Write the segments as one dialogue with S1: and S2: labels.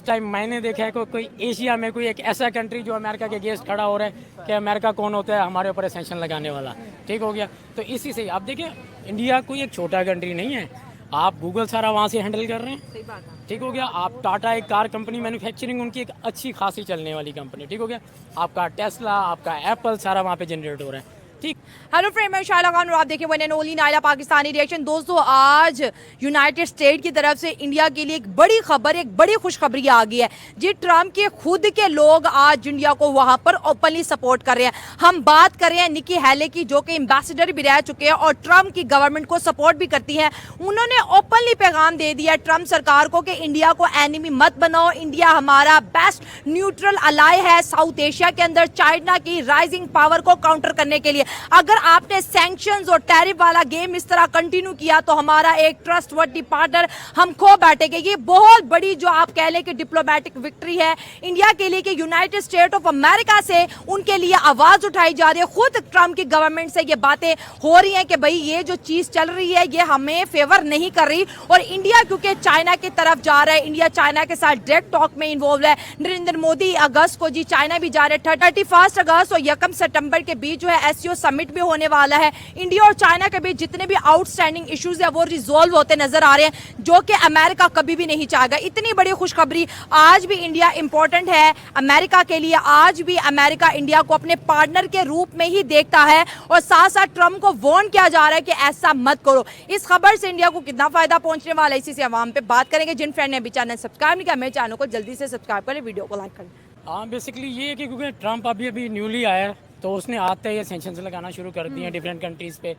S1: First time मैंने देखा है कोई एशिया में कोई एक ऐसा कंट्री जो अमेरिका के अगेंस्ट खड़ा हो रहा है कि अमेरिका कौन होता है हमारे ऊपर सेंक्शन लगाने वाला। ठीक हो गया। तो इसी से आप देखिए इंडिया कोई एक छोटा कंट्री नहीं है। आप गूगल सारा वहाँ से हैंडल कर रहे हैं।
S2: सही बात है।
S1: ठीक हो गया। आप टाटा एक कार कंपनी मैन्युफैक्चरिंग उनकी एक अच्छी खासी चलने वाली कंपनी। ठीक हो गया। आपका टेस्ला आपका एप्पल सारा वहाँ पे जनरेट हो रहा है। ठीक।
S2: हेलो फ्रेंड, मैं शायला खान और आप देखिए one and only Naila Pakistani reaction. दोस्तों आज यूनाइटेड स्टेट की तरफ से इंडिया के लिए एक बड़ी खबर, एक बड़ी खुशखबरी आ गई है जी। ट्रम्प के खुद के लोग आज इंडिया को वहां पर ओपनली सपोर्ट कर रहे हैं। हम बात कर रहे हैं निकी हैले की, जो कि एम्बेसडर भी रह चुके हैं और ट्रम्प की गवर्नमेंट को सपोर्ट भी करती हैं। उन्होंने ओपनली पैगाम दे दिया ट्रम्प सरकार को कि इंडिया को एनिमी मत बनाओ, इंडिया हमारा बेस्ट न्यूट्रल अलाय है साउथ एशिया के अंदर चाइना की राइजिंग पावर को काउंटर करने के लिए। अगर आपने सैंक्शंस और टैरिफ वाला गेम इस तरह कंटिन्यू किया तो हमारा एक ट्रस्टवर्दी पार्टनर हम खो बैठेंगे। ये बहुत बड़ी जो आप कह लें कि डिप्लोमेटिक विक्ट्री है इंडिया के लिए कि यूनाइटेड स्टेट ऑफ अमेरिका से उनके लिए आवाज उठाई जा रही है। खुद ट्रम्प की गवर्नमेंट से ये बातें हो रही हैं कि भाई ये जो चीज चल रही है ये हमें फेवर नहीं कर रही। और इंडिया क्योंकि चाइना की तरफ जा रहा है, इंडिया चाइना के साथ डायरेक्ट टॉक में इन्वॉल्व है। नरेंद्र मोदी अगस्त को जी चाइना भी जा रहे हैं। 31 अगस्त और 1 सितंबर के बीच जो है एससीओ समिट भी होने वाला है। इंडिया और चाइना के बीच जितने भी आउटस्टैंडिंग इश्यूज है वो रिजॉल्व होते नजर आ रहे हैं, जो कि अमेरिका कभी भी नहीं चाहेगा। इतनी बड़ी खुशखबरी, आज भी इंडिया इंपॉर्टेंट है अमेरिका के लिए। आज भी अमेरिका इंडिया को अपने पार्टनर के रूप में ही देखता है और साथ साथ ट्रम्प को वार्न किया जा रहा है कि ऐसा मत करो। इस खबर से इंडिया को कितना फायदा पहुंचने वाला है, इसी से आवाम पे बात करेंगे। जिन फ्रेंड ने अभी चैनल सब्सक्राइब नहीं किया, मेरे चैनल को जल्दी से सब्सक्राइब करें, वीडियो को लाइक करें।
S1: हाँ बेसिकली ये है कि क्योंकि ट्रम्प अभी न्यूली आया है तो उसने आते ही सेंक्शंस लगाना शुरू कर दिए डिफरेंट कंट्रीज़ पे।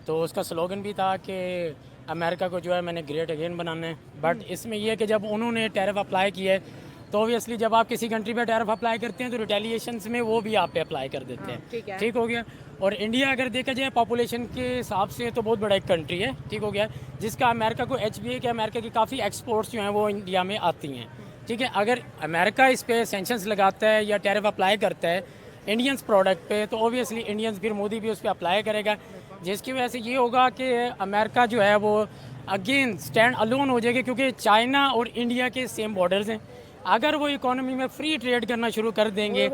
S1: तो उसका स्लोगन भी था कि अमेरिका को जो है मैंने ग्रेट अगेन बनाना है। बट इसमें यह है कि जब उन्होंने टैरिफ अप्लाई किया है तो ऑब्वियसली जब आप किसी कंट्री पे टैरिफ अप्लाई करते हैं तो रिटेलिएशंस में वो भी आप पे अप्लाई कर देते हैं। ठीक हो गया। और इंडिया अगर देखा जाए पॉपुलेशन के हिसाब से तो बहुत बड़ा एक कंट्री है। ठीक हो गया। जिसका अमेरिका को एच बी है कि अमेरिका की काफ़ी एक्सपोर्ट्स जो हैं वो इंडिया में आती हैं। ठीक है। अगर अमेरिका इस पर सेंक्शंस लगाता है या टैरिफ अप्लाई करता है इंडियंस प्रोडक्ट पे तो ऑब्वियसली इंडियंस फिर मोदी भी उस पर अप्लाई करेगा, जिसकी वजह से ये होगा कि अमेरिका जो है वो अगेन स्टैंड अलोन हो जाएगी। क्योंकि चाइना और इंडिया के सेम बॉर्डर्स हैं। अगर वो इकोनॉमी में फ्री ट्रेड करना शुरू कर देंगे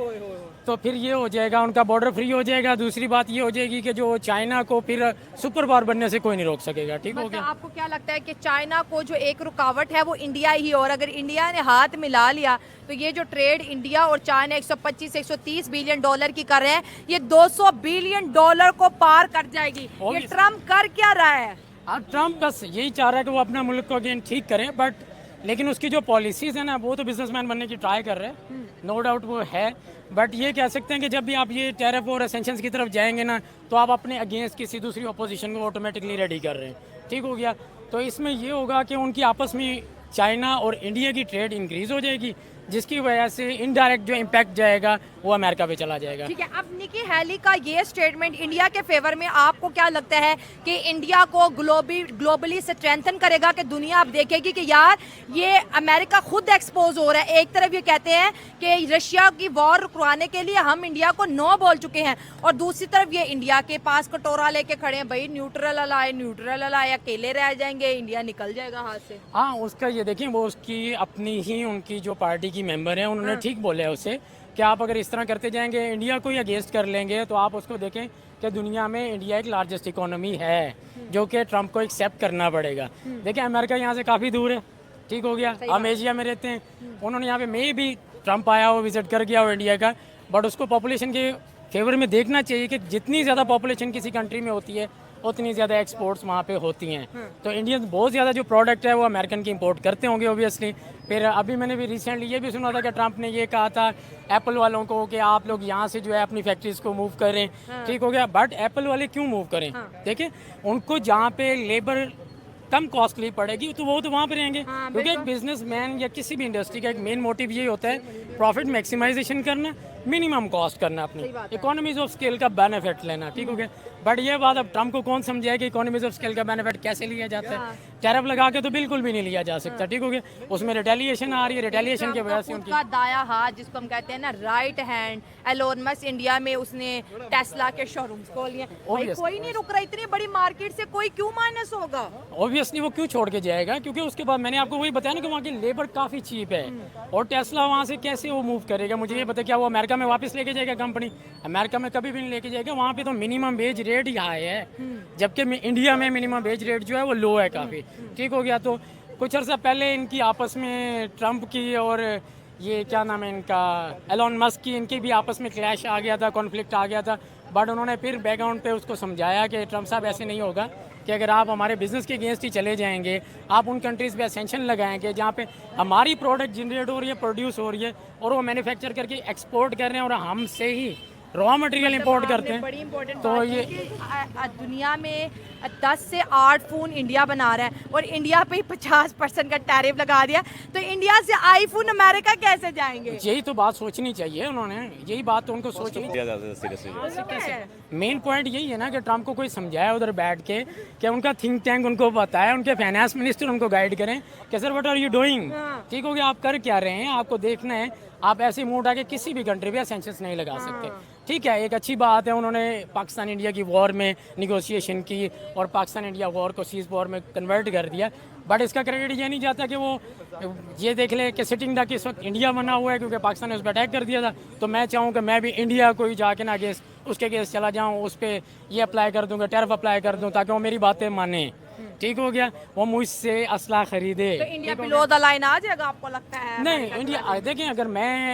S1: तो फिर ये हो जाएगा उनका बॉर्डर फ्री हो जाएगा। दूसरी बात ये हो जाएगी कि जो चाइना को फिर सुपर पावर बनने से कोई नहीं रोक सकेगा। ठीक हो गया।
S2: आपको क्या लगता है कि चाइना को जो एक रुकावट है वो इंडिया ही, और अगर इंडिया ने हाथ मिला लिया तो ये जो ट्रेड इंडिया और चाइना 125-130 बिलियन डॉलर की कर रहे हैं ये 200 बिलियन डॉलर को पार कर जाएगी। ये ट्रम्प कर क्या रहा है?
S1: ट्रम्प बस यही चाह रहा है कि वो अपना मुल्क को अगेन ठीक करें। बट लेकिन उसकी जो पॉलिसीज़ है ना वो तो बिजनेसमैन बनने की ट्राई कर रहे हैं, नो डाउट वो है। बट ये कह सकते हैं कि जब भी आप ये टैरिफ और सेंक्शंस की तरफ जाएंगे ना तो आप अपने अगेंस्ट किसी दूसरी अपोजिशन को ऑटोमेटिकली रेडी कर रहे हैं। ठीक हो गया। तो इसमें ये होगा कि उनकी आपस में चाइना और इंडिया की ट्रेड इंक्रीज़ हो जाएगी, जिसकी वजह से इनडायरेक्ट जो इम्पैक्ट जाएगा वो अमेरिका पे चला जाएगा।
S2: ठीक है। अब निकी हैली का ये स्टेटमेंट इंडिया के फेवर में, आपको क्या लगता है कि इंडिया को ग्लोबली स्ट्रेंथन करेगा कि दुनिया अब देखेगी कि यार ये अमेरिका खुद एक्सपोज हो रहा है। एक तरफ ये कहते हैं कि रशिया की वॉर रुकवाने के लिए हम इंडिया को नो बोल चुके हैं और दूसरी तरफ ये इंडिया के पास कटोरा लेके खड़े हैं, भाई न्यूट्रल अलाय अकेले रह जाएंगे, इंडिया निकल जाएगा हाथ से।
S1: हाँ उसका ये देखिए वो उसकी अपनी ही उनकी जो पार्टी की मेंबर हैं उन्होंने ठीक बोले है उसे कि आप अगर इस तरह करते जाएंगे इंडिया को ही अगेंस्ट कर लेंगे तो आप उसको देखें कि दुनिया में इंडिया एक लार्जेस्ट इकोनॉमी है जो कि ट्रम्प को एक्सेप्ट करना पड़ेगा। देखिए अमेरिका यहाँ से काफ़ी दूर है। ठीक हो गया। हम एशिया में रहते हैं। उन्होंने यहाँ पे मे भी ट्रम्प आया हो विजिट कर गया हो इंडिया का, बट उसको पॉपुलेशन के फेवर में देखना चाहिए कि जितनी ज़्यादा पॉपुलेशन किसी कंट्री में होती है उतनी ज़्यादा एक्सपोर्ट्स वहाँ पे होती हैं। तो इंडियन बहुत ज़्यादा जो प्रोडक्ट है वो अमेरिकन की इंपोर्ट करते होंगे ऑब्वियसली। फिर अभी मैंने भी रिसेंटली ये भी सुना था कि ट्रम्प ने ये कहा था एप्पल वालों को कि आप लोग यहाँ से जो है अपनी फैक्ट्रीज को मूव करें। ठीक हो गया। बट एप्पल वाले क्यों मूव करें? देखिए उनको जहाँ पे लेबर कम कॉस्टली पड़ेगी तो वो तो वहाँ पे रहेंगे। क्योंकि एक बिजनेसमैन या किसी भी इंडस्ट्री का एक मेन मोटिव यही होता है प्रॉफिट मैक्सिमाइजेशन करना, मिनिमम कॉस्ट करना, अपनी
S2: सही बात है।
S1: इकोनॉमीज ऑफ स्केल का बेनिफिट लेना, ठीक हो गया। बट ये बात अब ट्रम्प को कौन समझाए कि इकोनॉमीज ऑफ स्केल का बेनिफिट कैसे लिया जाता है। टैरिफ लगा के तो बिल्कुल भी नहीं लिया जा सकता, ठीक हो गया। उसमें रिटेलिएशन आ रही है, रिटेलिएशन की वजह से
S2: खुद
S1: उनकी
S2: का दाया हाथ जिसको हम कहते हैं ना, right hand, Elon Musk India में उसने टेस्ला के शोरूम्स खोल लिए। भाई
S1: Obvious.
S2: कोई नहीं रुक रहा, इतनी बड़ी मार्केट से कोई क्यों माइनस होगा?
S1: ऑब्वियसली वो क्यों छोड़ के जाएगा, क्योंकि उसके बाद मैंने आपको वही बताया ना कि वहाँ की लेबर काफ़ी चीप है। और टेस्ला वहाँ से कैसे वो मूव करेगा, मुझे ये पता, क्या वो अमेरिका में वापस लेके जाएगा कंपनी? अमेरिका में कभी भी नहीं लेके जाएगा। वहाँ पे तो मिनिमम वेज रेट ही हाई है, जबकि इंडिया में मिनिमम वेज रेट जो है वो लो है काफ़ी, ठीक हो गया। तो कुछ अर्सा पहले इनकी आपस में ट्रम्प की और ये क्या नाम है इनका, एलोन मस्क की, इनकी भी आपस में क्लैश आ गया था, कॉन्फ्लिक्ट आ गया था। बट उन्होंने फिर बैकग्राउंड पे उसको समझाया कि ट्रम्प साहब ऐसे नहीं होगा, कि अगर आप हमारे बिजनेस के अगेंस्ट ही चले जाएंगे, आप उन कंट्रीज़ पे सेंक्शन लगाएंगे जहाँ पे हमारी प्रोडक्ट जनरेट हो रही है, प्रोड्यूस हो रही है, और वो मैन्युफैक्चर करके एक्सपोर्ट कर रहे हैं और हमसे ही रॉ मटेरियल इंपोर्ट करते
S2: बड़ी
S1: हैं।
S2: इंपॉर्टेंट
S1: तो
S2: बात
S1: ये
S2: है कि दुनिया में 10 से 8 फ़ोन इंडिया बना रहा है और इंडिया पे ही 50% का टैरिफ लगा दिया, तो इंडिया से आईफोन अमेरिका कैसे जाएंगे?
S1: यही तो बात सोचनी चाहिए उन्होंने, यही बात तो उनको सोचनी
S3: दिया जाता है सीरियसली।
S1: मेन पॉइंट यही है ना कि ट्रम्प को कोई समझाए उधर बैठ के, कि उनका थिंक टैंक उनको बताए, उनके फाइनेंस मिनिस्टर उनको गाइड करें कि sir what are you doing, ठीक हो गया, आप कर क्या रहे हैं, आपको देखना है। आप ऐसे मुंह उठा के किसी भी कंट्री पे सेंक्शंस नहीं लगा सकते, ठीक है। एक अच्छी बात है, उन्होंने पाकिस्तान इंडिया की वॉर में निगोशिएशन की और पाकिस्तान इंडिया वॉर को सीज वॉर में कन्वर्ट कर दिया। बट इसका क्रेडिट ये नहीं जाता कि वो ये देख ले कि सिटिंग डक इस वक्त इंडिया बना हुआ है क्योंकि पाकिस्तान ने उस पर अटैक कर दिया था। तो मैं चाहूँ कि मैं भी इंडिया को ही जाके ना अगेंस्ट उसके अगेंस्ट चला जाऊँ, उस पर ये अप्लाई कर दूँगा, टैरिफ अप्लाई कर दूँ, ताकि वो मेरी बातें माने, ठीक हो गया, वो मुझसे असला खरीदे।
S2: तो इंडिया बिलो द लाइन आ जाएगा आपको लगता है?
S1: नहीं, इंडिया देखें,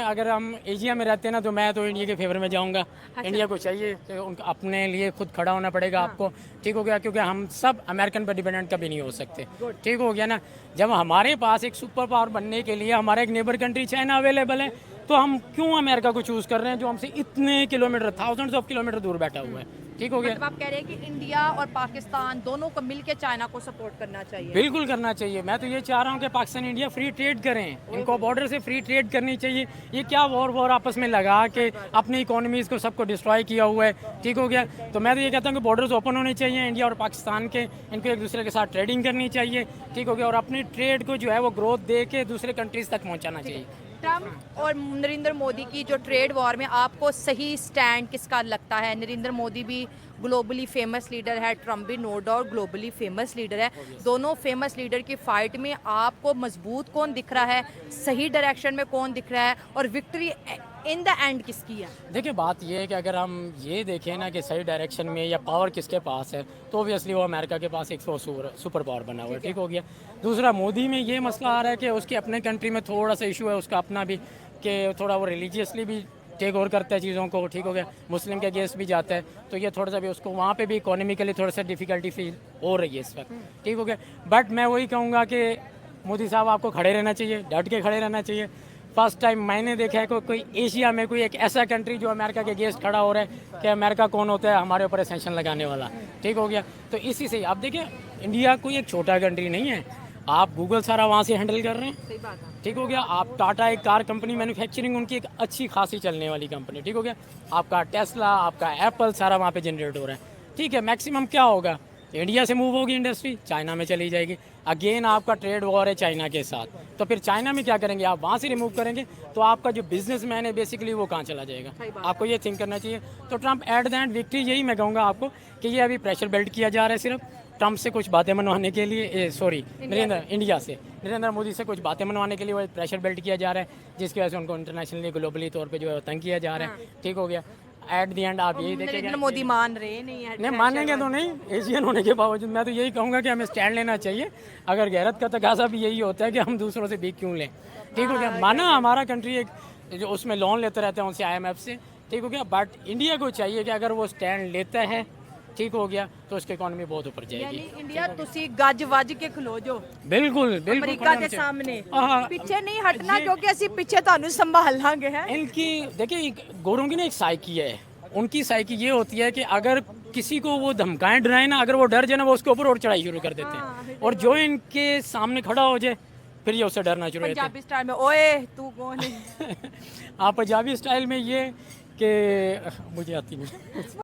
S1: अगर हम एशिया में रहते हैं ना, तो मैं तो इंडिया के फेवर में जाऊंगा। इंडिया को चाहिए कि उनको अपने लिए खुद खड़ा होना पड़ेगा आपको, ठीक हो गया, क्योंकि हम सब अमेरिकन पर डिपेंडेंट कभी नहीं हो सकते, ठीक हो गया ना। जब हमारे पास एक सुपर पावर बनने के लिए हमारा एक नेबर कंट्री चाइना अवेलेबल है, तो हम क्यों अमेरिका को चूज़ कर रहे हैं जो हमसे इतने किलोमीटर, थाउजेंड्स ऑफ किलोमीटर दूर बैठा हुआ है, ठीक हो गया।
S2: मतलब आप कह रहे हैं कि इंडिया और पाकिस्तान दोनों को मिलकर चाइना को सपोर्ट करना चाहिए?
S1: बिल्कुल करना चाहिए। मैं तो ये चाह रहा हूँ कि पाकिस्तान इंडिया फ्री ट्रेड करें, इनको बॉर्डर से फ्री ट्रेड करनी चाहिए। ये क्या वॉर आपस में लगा के अपनी इकोनॉमीज़ को सबको डिस्ट्रॉय किया हुआ है, ठीक हो गया। तो मैं तो ये कहता हूँ कि बॉर्डर्स ओपन होने चाहिए इंडिया और पाकिस्तान के, इनको एक दूसरे के साथ ट्रेडिंग करनी चाहिए, ठीक हो गया, और अपनी ट्रेड को जो है वो ग्रोथ दे के दूसरे कंट्रीज़ तक पहुँचाना चाहिए।
S2: ट्रम्प और नरेंद्र मोदी की जो ट्रेड वॉर में आपको सही स्टैंड किसका लगता है? नरेंद्र मोदी भी ग्लोबली फेमस लीडर है, ट्रम्प भी no doubt globally famous leader है। दोनों फेमस लीडर की फाइट में आपको मजबूत कौन दिख रहा है, सही डायरेक्शन में कौन दिख रहा है, और विक्ट्री इन द एंड किसकी है?
S1: देखिए, बात ये है कि अगर हम ये देखें ना कि सही डायरेक्शन में या पावर किसके पास है, तो ऑब्वियसली वो अमेरिका के पास एक सुपर पावर बना हुआ है, ठीक हो गया। दूसरा, मोदी में ये मसला आ रहा है कि उसके अपने कंट्री में थोड़ा सा इशू है उसका अपना भी, कि थोड़ा वो रिलीजियसली भी टेक ओवर करता है चीज़ों को, ठीक हो गया, मुस्लिम के अगेंस्ट भी जाता है, तो ये थोड़ा सा भी उसको वहाँ पे भी इकोनॉमिकली थोड़ा सा डिफ़िकल्टी फील हो रही है इस वक्त, ठीक हो गया। बट मैं वही कहूँगा कि मोदी साहब आपको खड़े रहना चाहिए, डट के खड़े रहना चाहिए। फर्स्ट टाइम मैंने देखा है कोई एशिया में कोई एक ऐसा कंट्री जो अमेरिका के अगेंस्ट खड़ा हो रहा है कि अमेरिका कौन होता है हमारे ऊपर सेंक्शन लगाने वाला, ठीक हो गया। तो इसी से आप देखिए, इंडिया कोई एक छोटा कंट्री नहीं है, आप गूगल सारा वहाँ से हैंडल कर रहे हैं,
S2: सही बात है।
S1: ठीक हो गया। आप टाटा एक कार कंपनी, मैन्युफैक्चरिंग उनकी एक अच्छी खासी चलने वाली कंपनी, ठीक हो गया। आपका टेस्ला, आपका एप्पल सारा वहाँ पे जनरेट हो रहा है, ठीक है। मैक्सिमम क्या होगा, इंडिया से मूव होगी इंडस्ट्री, चाइना में चली जाएगी। अगेन आपका ट्रेड वॉर है चाइना के साथ, तो फिर चाइना में क्या करेंगे, आप वहाँ से रिमूव करेंगे, तो आपका जो बिजनेसमैन है बेसिकली वो कहाँ चला जाएगा। आपको ये थिंक करना चाहिए। तो Trump at the end victory, यही मैं कहूँगा आपको कि ये अभी प्रेशर बिल्ड किया जा रहा है सिर्फ ट्रम्प से कुछ बातें मनवाने के लिए, नरेंद्र मोदी से कुछ बातें मनवाने के लिए वो प्रेशर बिल्ड किया जा रहा है, जिसकी वजह से उनको इंटरनेशनली ग्लोबली तौर पे जो है तंग किया जा रहा है, ठीक हो गया। एट दी एंड आप यही देखेंगे,
S2: नरेंद्र मोदी मान रहे नहीं है,
S1: नहीं मानेंगे तो नहीं, एशियन होने के बावजूद मैं तो यही कहूँगा कि हमें स्टैंड लेना चाहिए। अगर गैरत का तकाजा भी यही होता है कि हम दूसरों से भी क्यों लें, ठीक हो गया। माना हमारा कंट्री एक जो उसमें लोन लेते रहते हैं उनसे, IMF से, ठीक हो गया। बट इंडिया को चाहिए कि अगर वो स्टैंड लेता है, ठीक हो गया, तो उसकी इकोनॉमी बहुत ऊपर जाएगी।
S2: यानी इंडिया तुसी गज वज के खलो जो
S1: बिल्कुल बिल्कुल
S2: अमेरिका के सामने
S1: हाँ।
S2: पीछे नहीं हटना, क्योंकि ਅਸੀਂ ਪਿੱਛੇ ਤੁਹਾਨੂੰ संभाल लांगे हैं।
S1: इनकी देखिए, गोरों की ना एक साइकी है, उनकी साइकी ये होती है कि अगर किसी को वो धमकाएं डराएं ना, अगर वो डर जाए ना, वो उसके ऊपर और चढ़ाई शुरू कर देते हैं, और जो इनके सामने खड़ा हो जाए फिर ये उससे डरना शुरू हुए थे।
S2: पंजाबी स्टाइल में ओए तू कौन है?
S1: हाँ, पंजाबी स्टाइल में ये कि मुझे आती नहीं।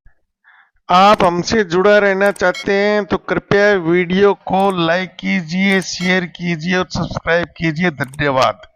S4: आप हमसे जुड़ा रहना चाहते हैं तो कृपया वीडियो को लाइक कीजिए, शेयर कीजिए और सब्सक्राइब कीजिए। धन्यवाद।